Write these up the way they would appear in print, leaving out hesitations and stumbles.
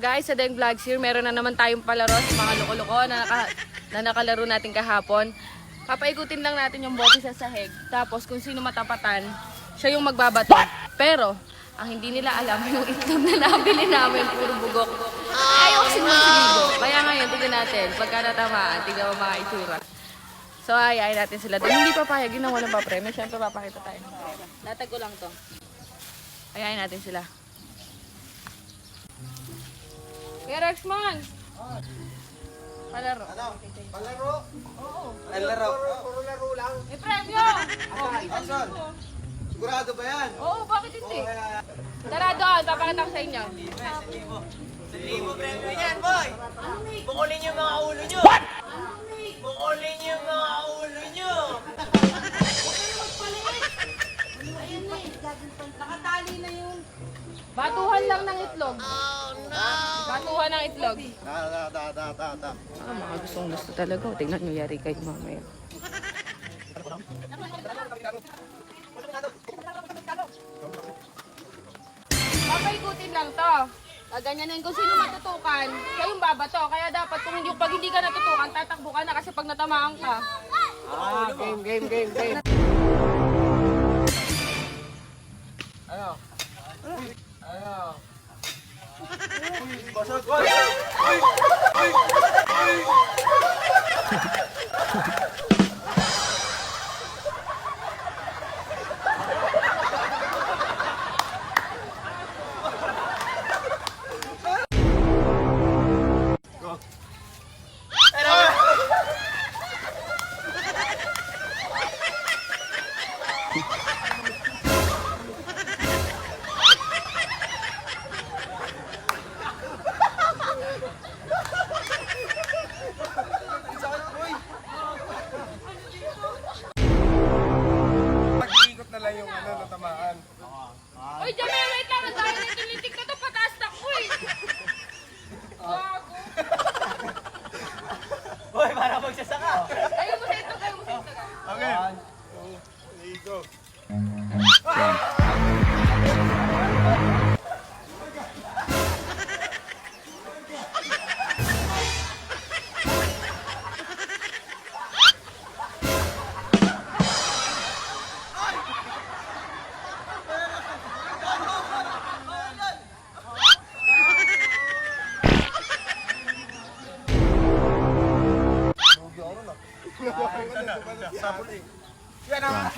guys, sa Deng Vlogs here, meron na naman tayong palaro sa mga loko-loko na nakalaro natin kahapon. Papaikutin lang natin yung bote sa sahig. Tapos kung sino matapatan, siya yung magbabato. Pero, ang hindi nila alam, yung itlog na nabili namin, puro bugok. Ayaw kasi magsiligo. Kaya ngayon, tignan natin. Pagka natamaan, tignan mo mga itsura. So, ayayin natin sila doon. Hindi papayag, yun ang walang papremyo. Siyempre, papakita tayo ng premyo. Latag ko lang to. Ayayin natin sila. Kuya Rexman! Palaro. Ano? Palaro? Oo. Palaro? Puro laro lang? May premyo! Asan? Sigurado ba yan? Oo, bakit hindi? Tara doon, papakita ko sa inyo. 1,000 premyo yan, boy! Bukulin yung mga ulo nyo! Bukulin yung mga ulo nyo! Nakatali na yun. Batuhan lang ng itlog. Oh, no! Batuhan ng itlog. Ta. Mga gustong gusto talaga. Tingnan nyo, yari kayo mamaya. Papaikutin lang to. Ganyanin kung sino matutukan, siya yung babato. Kaya dapat pag hindi ka natutukan, tatakbo ka na kasi pag natamaan ka. Game. Ano? Basag! Mag-iikot na lang yung natamaan. Uy, Jamie, wait lang. Dahil ito litik na to, pataas na ko eh. Gago. Boy, para magsasaka! Kayo mo sa ito, kayo mo sa ito. Okay. 1, 2, 3, go. Sabon eh. Yan ang...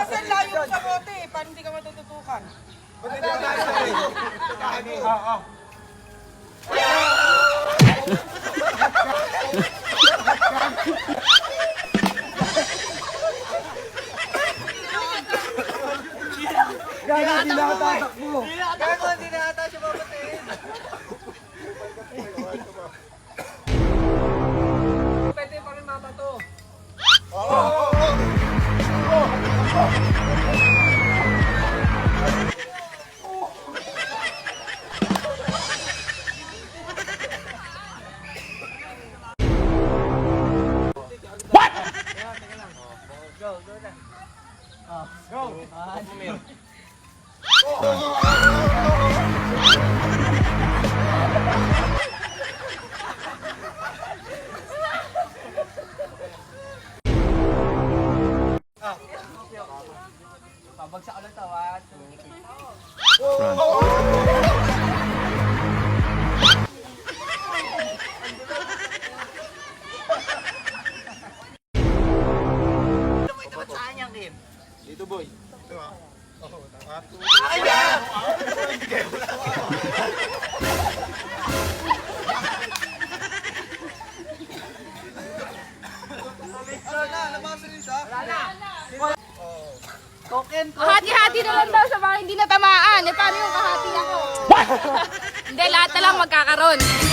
Saan layo sa bote? Paano hindi ka matututukan? Gago, hindi na ata siya mapatiin! Pwede pa rin mabato. Pabagsak ulit to, 1, 2, 3. Dito boy. Ito ah. Oh, Akin na! Hati-hati na lang daw sa mga hindi natamaan. Eh, paano yung kahati ako? Hindi, lahat na lang magkakaroon.